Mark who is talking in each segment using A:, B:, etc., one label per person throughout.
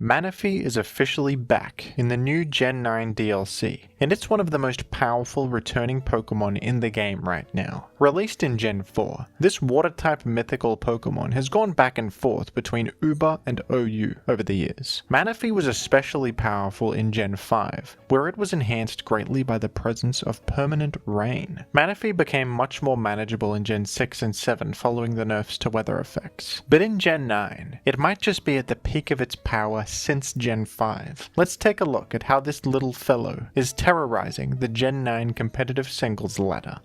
A: Manaphy is officially back in the new Gen 9 DLC, and it's one of the most powerful returning Pokemon in the game right now. Released in Gen 4, this water-type mythical Pokemon has gone back and forth between Uber and OU over the years. Manaphy was especially powerful in Gen 5, where it was enhanced greatly by the presence of permanent rain. Manaphy became much more manageable in Gen 6 and 7 following the nerfs to weather effects, but in Gen 9, it might just be at the peak of its power since Gen 5. Let's take a look at how this little fellow is terrorizing the Gen 9 competitive singles ladder.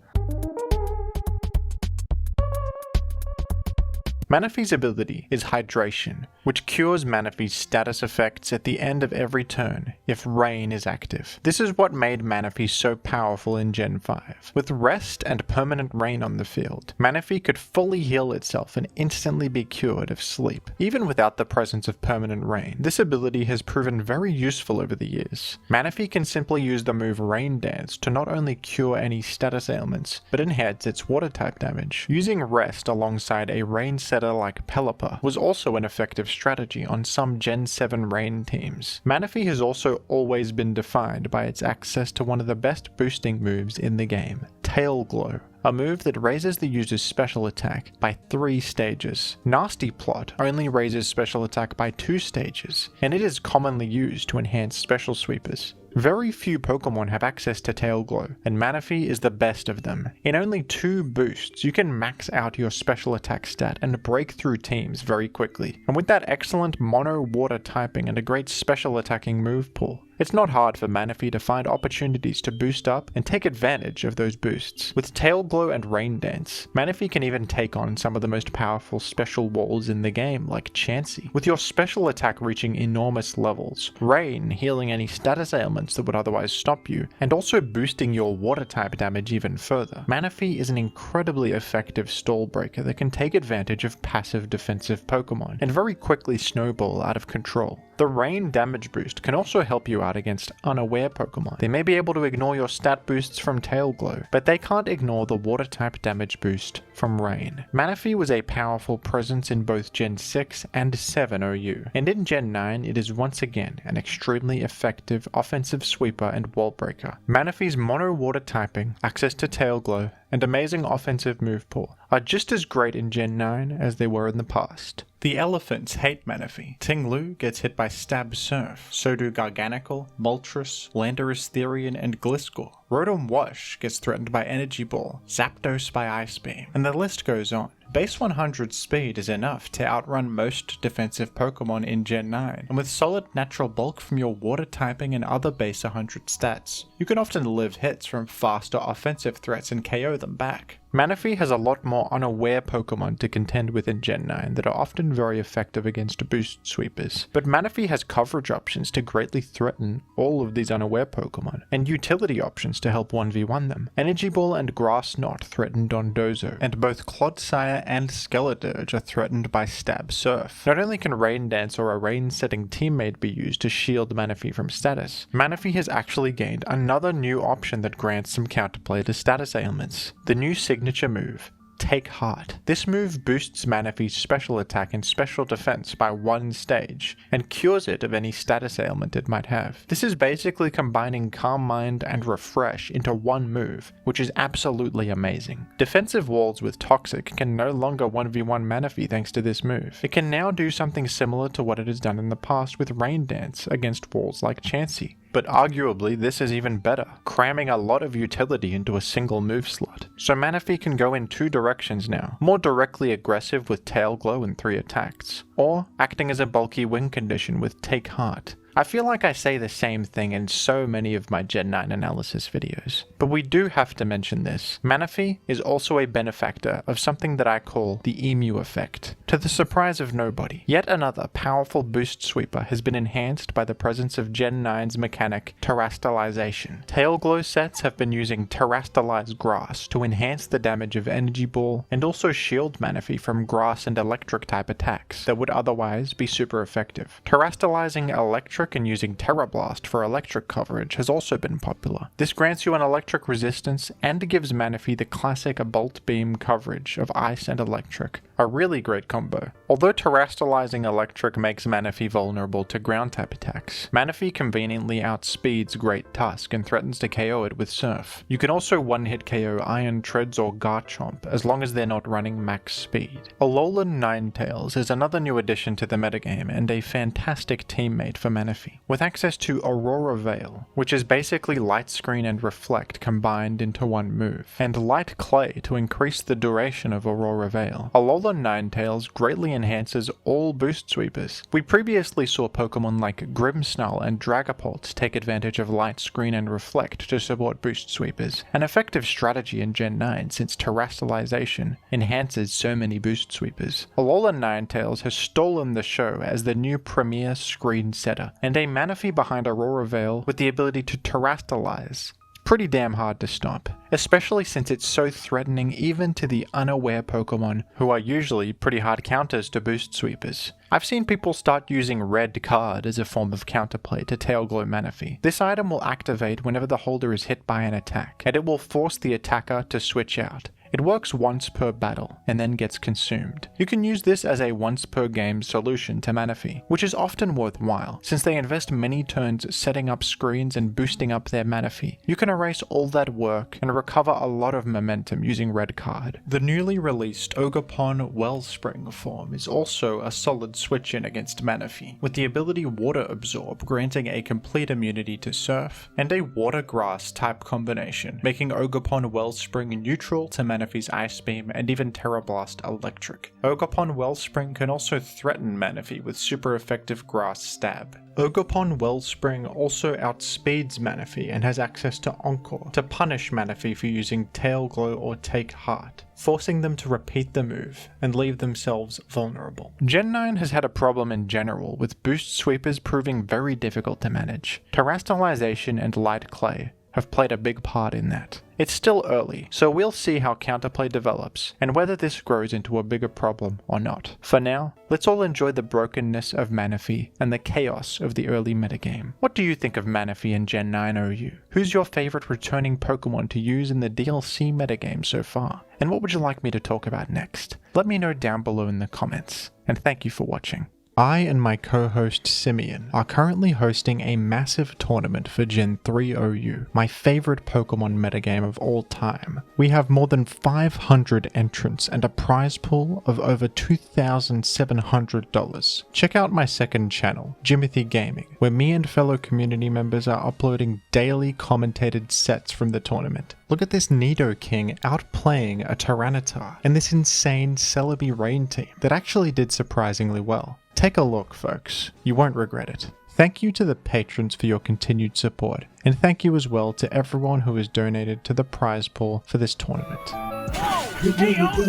A: Manaphy's ability is Hydration, which cures Manaphy's status effects at the end of every turn if Rain is active. This is what made Manaphy so powerful in Gen 5. With Rest and permanent rain on the field, Manaphy could fully heal itself and instantly be cured of sleep. Even without the presence of permanent rain, this ability has proven very useful over the years. Manaphy can simply use the move Rain Dance to not only cure any status ailments, but enhance its water type damage. Using Rest alongside a rain setter like Pelipper was also an effective strategy on some Gen 7 rain teams. Manaphy has also always been defined by its access to one of the best boosting moves in the game, Tail Glow, a move that raises the user's special attack by 3 stages. Nasty Plot only raises special attack by 2 stages, and it is commonly used to enhance special sweepers. Very few Pokemon have access to Tail Glow, and Manaphy is the best of them. In only 2 boosts, you can max out your special attack stat and break through teams very quickly. And with that excellent mono water typing and a great special attacking move pool, it's not hard for Manaphy to find opportunities to boost up and take advantage of those boosts. With Tail Glow and Rain Dance, Manaphy can even take on some of the most powerful special walls in the game, like Chansey. With your special attack reaching enormous levels, Rain healing any status ailments that would otherwise stop you, and also boosting your water type damage even further, Manaphy is an incredibly effective stall breaker that can take advantage of passive defensive Pokemon, and very quickly snowball out of control. The Rain damage boost can also help you out against unaware Pokemon. They may be able to ignore your stat boosts from Tail Glow, but they can't ignore the water type damage boost from Rain. Manaphy was a powerful presence in both Gen 6 and 7 OU, and in Gen 9 it is once again an extremely effective offensive sweeper and wall breaker. Manaphy's mono water typing, access to Tail Glow, and amazing offensive move pool are just as great in Gen 9 as they were in the past. The elephants hate Manaphy. Tinglu gets hit by Stab Surf, so do Garganical, Moltres, Landorus Therian, and Gliscor. Rotom Wash gets threatened by Energy Ball, Zapdos by Ice Beam, and the list goes on. Base 100 speed is enough to outrun most defensive Pokemon in Gen 9, and with solid natural bulk from your water typing and other base 100 stats, you can often live hits from faster offensive threats and KO them back. Manaphy has a lot more unaware Pokemon to contend with in Gen 9 that are often very effective against boost sweepers, but Manaphy has coverage options to greatly threaten all of these unaware Pokemon, and utility options to help 1v1 them. Energy Ball and Grass Knot threaten Dondozo, and both Clodsire and Skeledirge are threatened by Stab Surf. Not only can Rain Dance or a rain-setting teammate be used to shield Manaphy from status, Manaphy has actually gained another new option that grants some counterplay to status ailments. The new signature move, Take Heart. This move boosts Manaphy's special attack and special defense by 1 stage, and cures it of any status ailment it might have. This is basically combining Calm Mind and Refresh into one move, which is absolutely amazing. Defensive walls with Toxic can no longer 1v1 Manaphy thanks to this move. It can now do something similar to what it has done in the past with Rain Dance against walls like Chansey. But arguably this is even better, cramming a lot of utility into a single move slot. So Manaphy can go in 2 directions now, more directly aggressive with Tail Glow and 3 attacks, or acting as a bulky win condition with Take Heart. I feel like I say the same thing in so many of my Gen 9 analysis videos, but we do have to mention this. Manaphy is also a benefactor of something that I call the Emu effect. To the surprise of nobody, yet another powerful boost sweeper has been enhanced by the presence of Gen 9's mechanic Terastalization. Tail Glow sets have been using Terastallize Grass to enhance the damage of Energy Ball and also shield Manaphy from grass and electric type attacks that would would otherwise be super effective. Terastallizing electric and using Terra Blast for electric coverage has also been popular. This grants you an electric resistance and gives Manaphy the classic bolt beam coverage of ice and electric, a really great combo. Although Terastallizing electric makes Manaphy vulnerable to ground type attacks, Manaphy conveniently outspeeds Great Tusk and threatens to KO it with Surf. You can also one-hit KO Iron Treads or Garchomp as long as they're not running max speed. Alolan Ninetales is another new addition to the metagame and a fantastic teammate for Manaphy, with access to Aurora Veil, which is basically Light Screen and Reflect combined into one move, and Light Clay to increase the duration of Aurora Veil. Alolan Ninetales greatly enhances all boost sweepers. We previously saw Pokemon like Grimmsnarl and Dragapult take advantage of Light Screen and Reflect to support boost sweepers, an effective strategy in Gen 9 since Terastalization enhances so many boost sweepers. Alolan Ninetales has stolen the show as the new premier screen setter, and a Manaphy behind Aurora Veil with the ability to Terastallize. Pretty damn hard to stop, especially since it's so threatening even to the unaware Pokemon who are usually pretty hard counters to boost sweepers. I've seen people start using Red Card as a form of counterplay to Tail Glow Manaphy. This item will activate whenever the holder is hit by an attack, and it will force the attacker to switch out. It works once per battle, and then gets consumed. You can use this as a once per game solution to Manaphy, which is often worthwhile, since they invest many turns setting up screens and boosting up their Manaphy. You can erase all that work and recover a lot of momentum using Red Card. The newly released Ogerpon Wellspring form is also a solid switch-in against Manaphy, with the ability Water Absorb granting a complete immunity to Surf, and a Water Grass type combination, making Ogerpon Wellspring neutral to Manaphy's Ice Beam and even Terra Blast Electric. Ogerpon Wellspring can also threaten Manaphy with super effective Grass Stab. Ogerpon Wellspring also outspeeds Manaphy and has access to Encore to punish Manaphy for using Tail Glow or Take Heart, forcing them to repeat the move and leave themselves vulnerable. Gen 9 has had a problem in general, with boost sweepers proving very difficult to manage. Terastallization and Light Clay have played a big part in that. It's still early, so we'll see how counterplay develops and whether this grows into a bigger problem or not. For now, let's all enjoy the brokenness of Manaphy and the chaos of the early metagame. What do you think of Manaphy in Gen 9 OU? Who's your favorite returning Pokemon to use in the DLC metagame so far? And what would you like me to talk about next? Let me know down below in the comments, and thank you for watching. I and my co-host Simeon are currently hosting a massive tournament for Gen 3 OU, my favorite Pokemon metagame of all time. We have more than 500 entrants and a prize pool of over $2,700. Check out my second channel, Jimothy Gaming, where me and fellow community members are uploading daily commentated sets from the tournament. Look at this Nidoking outplaying a Tyranitar, and this insane Celebi Rain team that actually did surprisingly well. Take a look, folks. You won't regret it. Thank you to the patrons for your continued support, and thank you as well to everyone who has donated to the prize pool for this tournament.
B: KO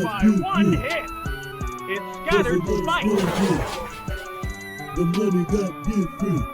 B: by one hit! It scattered Sprite!
C: The money got different.